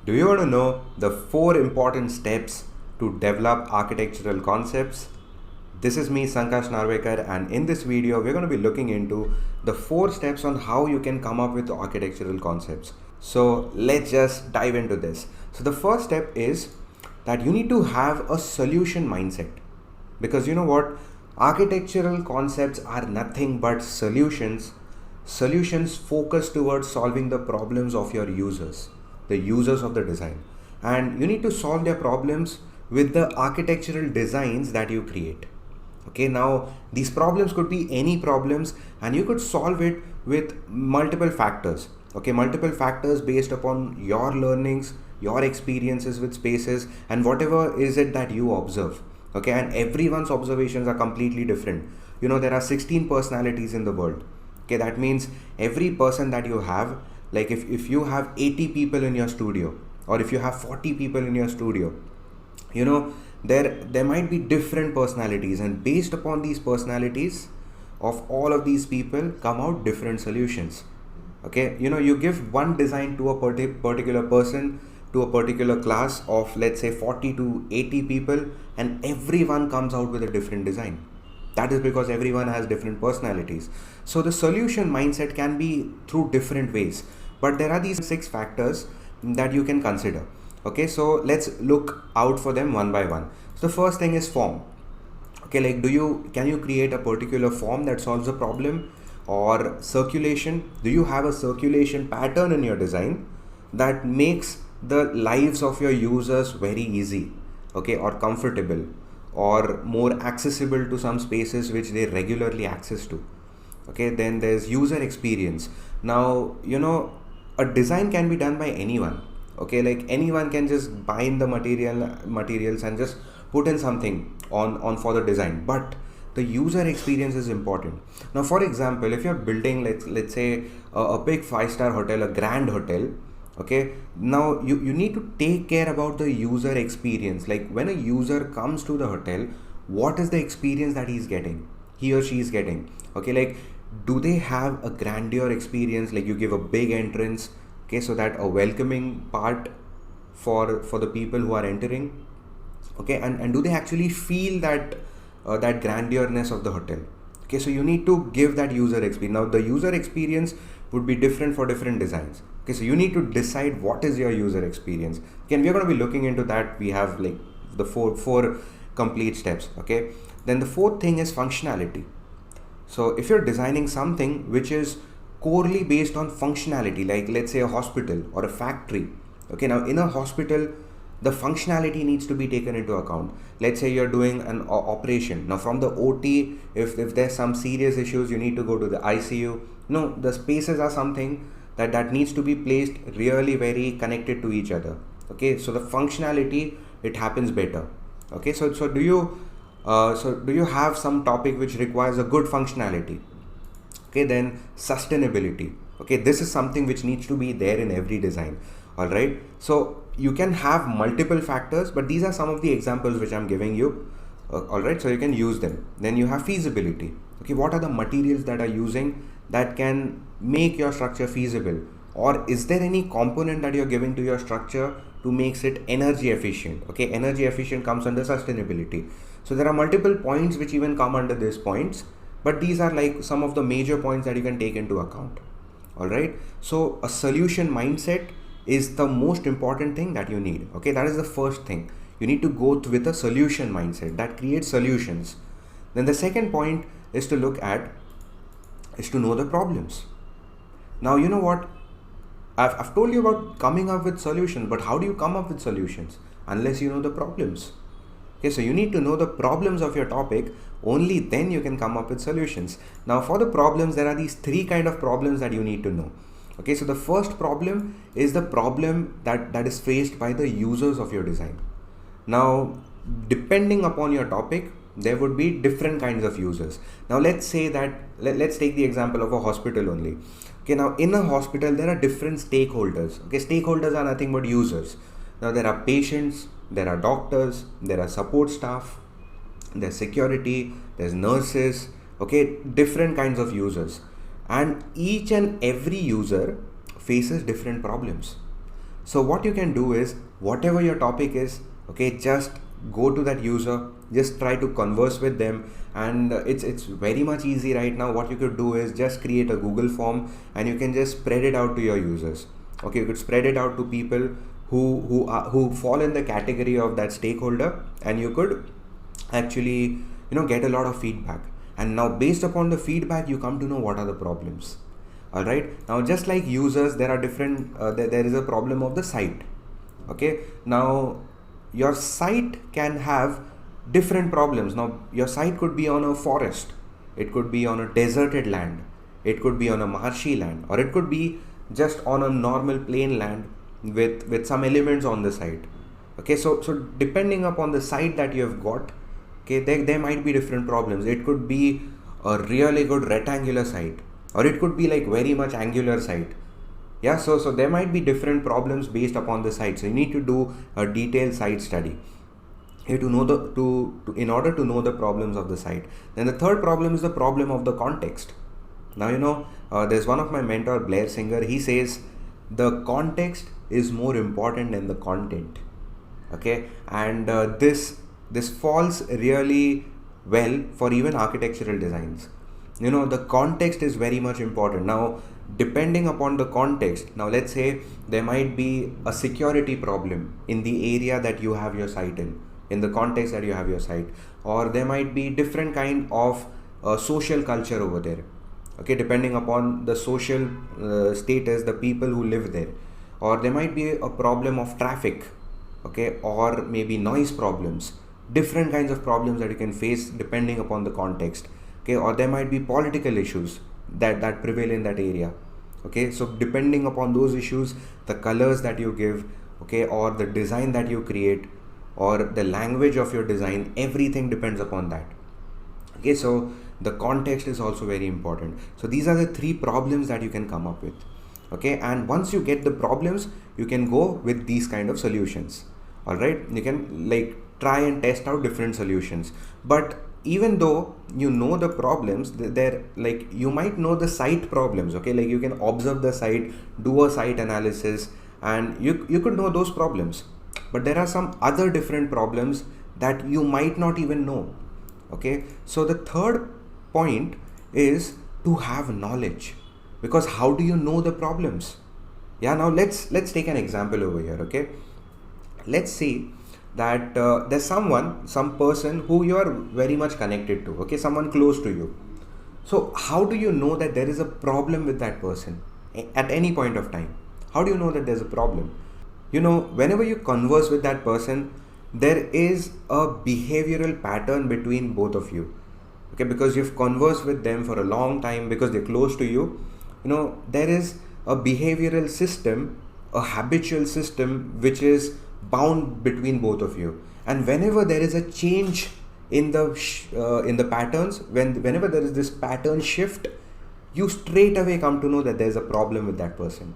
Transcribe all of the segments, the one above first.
Do you want to know the 4 important steps to develop architectural concepts? This is me, Sankash Narvekar, and in this video, we're going to be looking into the 4 steps on how you can come up with architectural concepts. So let's just dive into this. So the first step is that you need to have a solution mindset, because you know what? Architectural concepts are nothing but solutions focused towards solving the problems of your users, the users of the design. And you need to solve their problems with the architectural designs that you create. Okay, now these problems could be any problems, and you could solve it with multiple factors. Okay, multiple factors based upon your learnings, your experiences with spaces, and whatever is it that you observe. Okay, and everyone's observations are completely different. There are 16 personalities in the world. Okay, that means every person that you have, like if you have 80 people in your studio, or if you have 40 people in your studio, there might be different personalities, and based upon these personalities of all of these people come out different solutions. Okay, you give one design to a particular person, to a particular class of, let's say, 40 to 80 people, and everyone comes out with a different design. That is because everyone has different personalities. So the solution mindset can be through different ways, but there are these 6 factors that you can consider. Okay, so let's look out for them one by one. So the first thing is form. Okay, like can you create a particular form that solves a problem? Or circulation, do you have a circulation pattern in your design that makes the lives of your users very easy, okay, or comfortable, or more accessible to some spaces which they regularly access to? Okay, then there's user experience. Now, a design can be done by anyone. Okay, like anyone can just buy in the materials and just put in something on for the design, but the user experience is important. Now, for example, if you're building, let's say a big 5-star hotel, a grand hotel, okay, now you need to take care about the user experience. Like when a user comes to the hotel, what is the experience that he or she is getting? Okay, like do they have a grandeur experience? Like you give a big entrance, okay, so that a welcoming part for the people who are entering. Okay, and do they actually feel that that grandiorness of the hotel? Okay, so you need to give that user experience. Now the user experience would be different for different designs. Okay, so you need to decide what is your user experience. Again, we're going to be looking into that. We have like the four complete steps. Okay, then the fourth thing is functionality. So if you're designing something which is corely based on functionality, like let's say a hospital or a factory. Okay, now in a hospital, the functionality needs to be taken into account. Let's say you're doing an operation. Now from the OT, if there's some serious issues, you need to go to the ICU. The spaces are something that needs to be placed really very connected to each other. Okay, so the functionality, it happens better. Okay, so do you have some topic which requires a good functionality? Okay, then sustainability. Okay, this is something which needs to be there in every design. All right, so you can have multiple factors, but these are some of the examples which I'm giving you. All right, so you can use them. Then you have feasibility. Okay, what are the materials that are using that can make your structure feasible? Or is there any component that you're giving to your structure to makes it energy efficient? Okay, energy efficient comes under sustainability. So there are multiple points which even come under these points, but these are like some of the major points that you can take into account. All right, so a solution mindset is the most important thing that you need. Okay, that is the first thing. You need to go with a solution mindset that creates solutions. Then the second point is to know the problems. Now, you know what? I've told you about coming up with solutions, but how do you come up with solutions unless you know the problems? Okay, so you need to know the problems of your topic. Only then you can come up with solutions. Now, for the problems, there are these 3 kind of problems that you need to know. Okay, so the first problem is the problem that is faced by the users of your design. Now, depending upon your topic, there would be different kinds of users. Now, let's say that, let's take the example of a hospital only. Okay, now in a hospital, there are different stakeholders. Okay, stakeholders are nothing but users. Now, there are patients, there are doctors, there are support staff, there's security, there's nurses. Okay, different kinds of users. And each and every user faces different problems. So what you can do is, whatever your topic is, okay, just go to that user, just try to converse with them. And it's very much easy right now. What you could do is just create a Google form, and you can just spread it out to your users. Okay, you could spread it out to people who fall in the category of that stakeholder, and you could actually get a lot of feedback. And now, based upon the feedback, you come to know what are the problems. All right, now just like users, there are different there is a problem of the site. Okay, now your site can have different problems. Now your site could be on a forest, it could be on a deserted land, it could be on a marshy land, or it could be just on a normal plain land with some elements on the site. Okay, so depending upon the site that you have got, okay, there might be different problems. It could be a really good rectangular site, or it could be like very much angular site. Yeah, so there might be different problems based upon the site. So you need to do a detailed site study. You have to know in order to know the problems of the site. Then the third problem is the problem of the context. Now there's one of my mentor, Blair Singer. He says the context is more important than the content. Okay, and this falls really well for even architectural designs. The context is very much important. Now, depending upon the context, now let's say there might be a security problem in the area that you have your site in the context that you have your site, or there might be different kind of social culture over there. Okay, depending upon the social status, the people who live there, or there might be a problem of traffic, okay, or maybe noise problems, different kinds of problems that you can face depending upon the context. Okay, or there might be political issues that prevail in that area. Okay, so depending upon those issues, the colors that you give, okay, or the design that you create, or the language of your design, everything depends upon that. Okay, so the context is also very important. So these are the three problems that you can come up with. Okay, and once you get the problems, you can go with these kind of solutions. All right, you can like try and test out different solutions. But even though you know the problems, there like you might know the site problems. Okay, like you can observe the site, do a site analysis, and you could know those problems. But there are some other different problems that you might not even know. Okay, so the third point is to have knowledge, because how do you know the problems? Yeah, now let's take an example over here. Okay, let's see that there's some person who you are very much connected to. Okay, someone close to you. So how do you know that there is a problem with that person at any point of time? How do you know that there's a problem? Whenever you converse with that person, there is a behavioral pattern between both of you. Okay, because you've conversed with them for a long time, because they're close to you. There is a behavioral system, a habitual system which is bound between both of you. And whenever there is a change in the patterns, whenever there is this pattern shift, you straight away come to know that there's a problem with that person,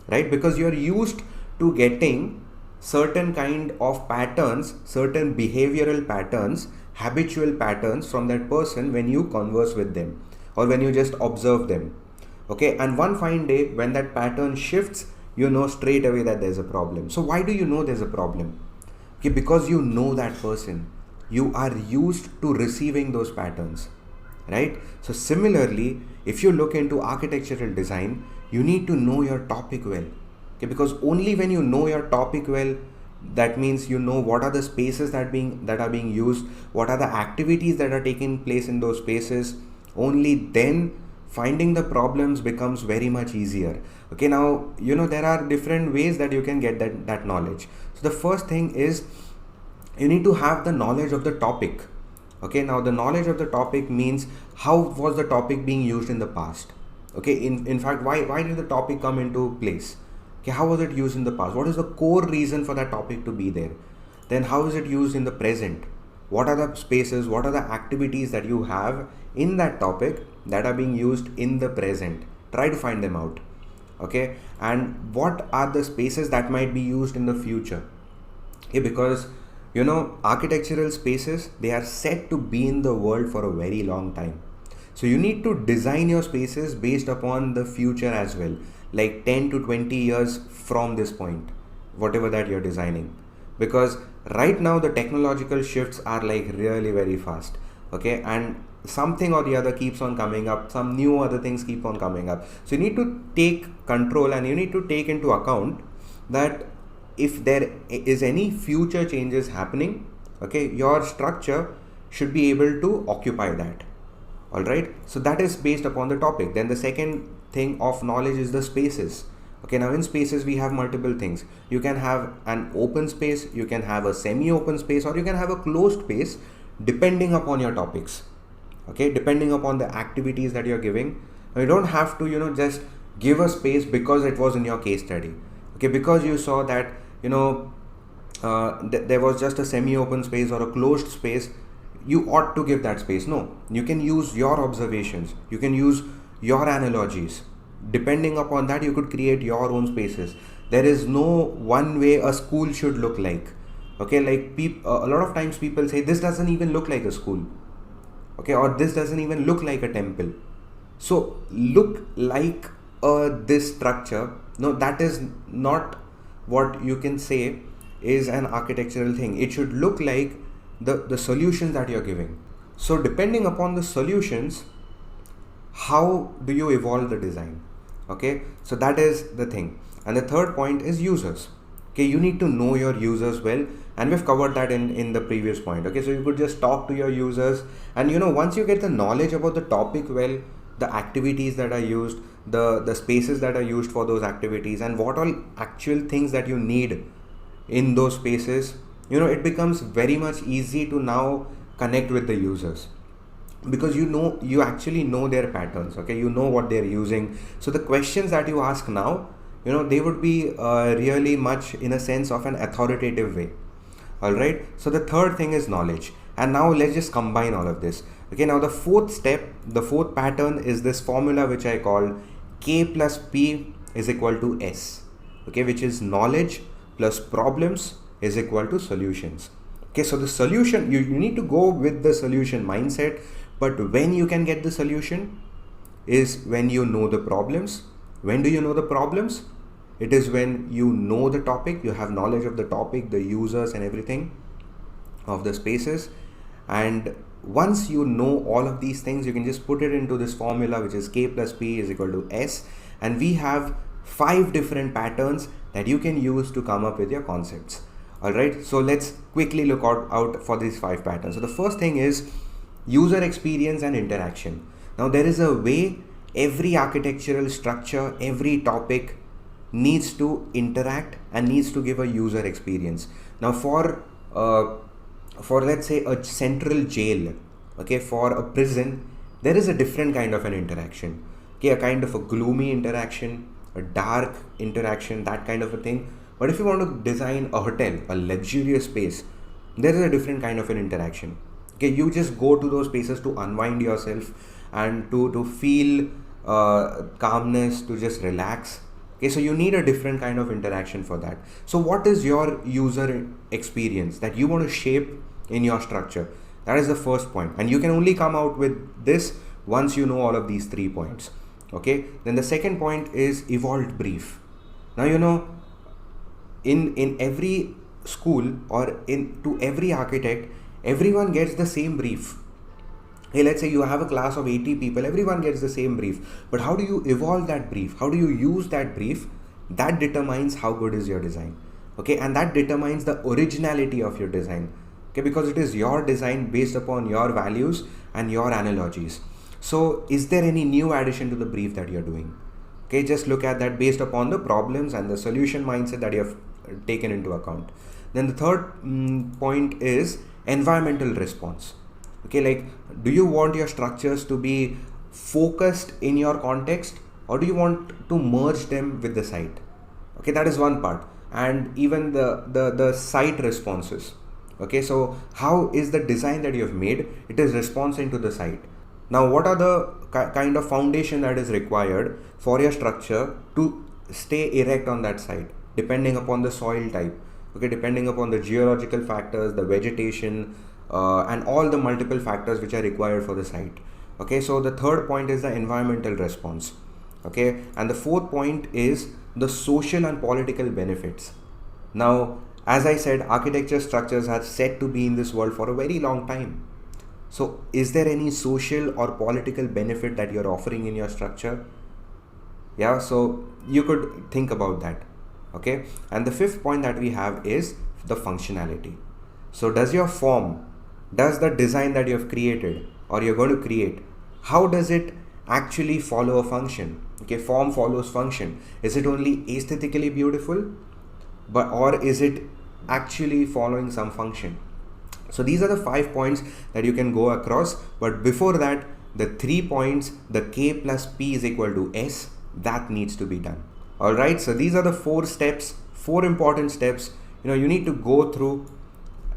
right? Because you're used to getting certain kind of patterns, certain behavioral patterns, habitual patterns from that person when you converse with them or when you just observe them. Okay, and one fine day when that pattern shifts, you know straight away that there's a problem. So why do you know there's a problem? Okay, because you know that person. You are used to receiving those patterns, right? So similarly, if you look into architectural design, you need to know your topic well. Okay, because only when you know your topic well, that means you know what are the spaces that are being used, what are the activities that are taking place in those spaces. Only then finding the problems becomes very much easier. Okay, now there are different ways that you can get that knowledge. So the first thing is you need to have the knowledge of the topic. Okay, now the knowledge of the topic means how was the topic being used in the past. Okay, in fact, why did the topic come into place? Okay, how was it used in the past? What is the core reason for that topic to be there? Then how is it used in the present? What are the spaces, what are the activities that you have in that topic that are being used in the present? Try to find them out. Okay, and what are the spaces that might be used in the future? Okay, because architectural spaces, they are set to be in the world for a very long time. So you need to design your spaces based upon the future as well, like 10 to 20 years from this point. whatever that you're designing, because right now the technological shifts are like really very fast. Okay, and something or the other keeps on coming up, some new other things keep on coming up. So you need to take control and you need to take into account that if there is any future changes happening, okay, your structure should be able to occupy that. All right, so that is based upon the topic. Then the second thing of knowledge is the spaces. Okay, now in spaces we have multiple things. You can have an open space, you can have a semi-open space, or you can have a closed space depending upon your topics. Okay, depending upon the activities that you're giving. You don't have to, just give a space because it was in your case study. Okay, because you saw that, there was just a semi-open space or a closed space, you ought to give that space. No, you can use your observations, you can use your analogies. Depending upon that, you could create your own spaces. There is no one way a school should look like. Okay, like a lot of times people say this doesn't even look like a school. Okay, or this doesn't even look like a temple. So look like this structure. No, that is not what you can say is an architectural thing. It should look like the solutions that you're giving. So depending upon the solutions, how do you evolve the design? Okay, so that is the thing. And the third point is users. Okay, you need to know your users well, and we've covered that in the previous point. Okay, so you could just talk to your users, and once you get the knowledge about the topic well, the activities that are used, the spaces that are used for those activities, and what all actual things that you need in those spaces, it becomes very much easy to now connect with the users, because you actually know their patterns. Okay, you know what they're using. So the questions that you ask now, they would be really much in a sense of an authoritative way. All right, so the third thing is knowledge, and now let's just combine all of this. Okay, now the fourth pattern is this formula which I call K plus P is equal to S. Okay, which is knowledge plus problems is equal to solutions. Okay, so the solution, you need to go with the solution mindset, but when you can get the solution is when you know the problems. When do you know the problems? It is when you know the topic, you have knowledge of the topic, the users and everything of the spaces. And once you know all of these things, you can just put it into this formula, which is K plus P is equal to S. And we have 5 different patterns that you can use to come up with your concepts. All right, so let's quickly look out for these 5 patterns. So the first thing is user experience and interaction. Now there is a way every architectural structure, every topic needs to interact and needs to give a user experience. Now for let's say a central jail, okay, for a prison, there is a different kind of an interaction. Okay, a kind of a gloomy interaction, a dark interaction, that kind of a thing. But if you want to design a hotel, a luxurious space, there is a different kind of an interaction. Okay, you just go to those spaces to unwind yourself and to feel calmness, to just relax. Okay, so you need a different kind of interaction for that. So what is your user experience that you want to shape in your structure? That is the first point, and you can only come out with this once you know all of these 3 points. Okay, then the second point is evolved brief. Now in every school or to every architect, everyone gets the same brief. Hey, let's say you have a class of 80 people, everyone gets the same brief. But how do you evolve that brief? How do you use that brief? That determines how good is your design. Okay, and that determines the originality of your design. Okay, because it is your design based upon your values and your analogies. So is there any new addition to the brief that you're doing? Okay, just look at that based upon the problems and the solution mindset that you have taken into account. Then the third point is environmental response. Okay, like, do you want your structures to be focused in your context, or do you want to merge them with the site? Okay, that is one part. And even the site responses. Okay, so how is the design that you have made? It is responding to the site. Now, what are the kind of foundation that is required for your structure to stay erect on that site, depending upon the soil type? Okay, depending upon the geological factors, the vegetation, and all the multiple factors which are required for the site. Okay, so the third point is the environmental response. Okay, and the fourth point is the social and political benefits. Now, as I said, architecture structures are said to be in this world for a very long time. So, is there any social or political benefit that you're offering in your structure? Yeah, so you could think about that. Okay, and the fifth point that we have is the functionality. So, does the design that you have created or you're going to create, how does it actually follow a function? Okay, form follows function. Is it only aesthetically beautiful, or is it actually following some function? So these are the 5 points that you can go across, but before that, the 3 points, the K plus P is equal to S, that needs to be done. All right, so these are the 4 steps, 4 important steps you need to go through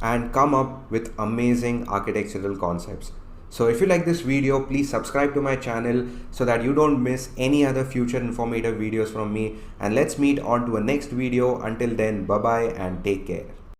and come up with amazing architectural concepts. So if you like this video, please subscribe to my channel so that you don't miss any other future informative videos from me, and let's meet on to a next video. Until then, bye bye and take care.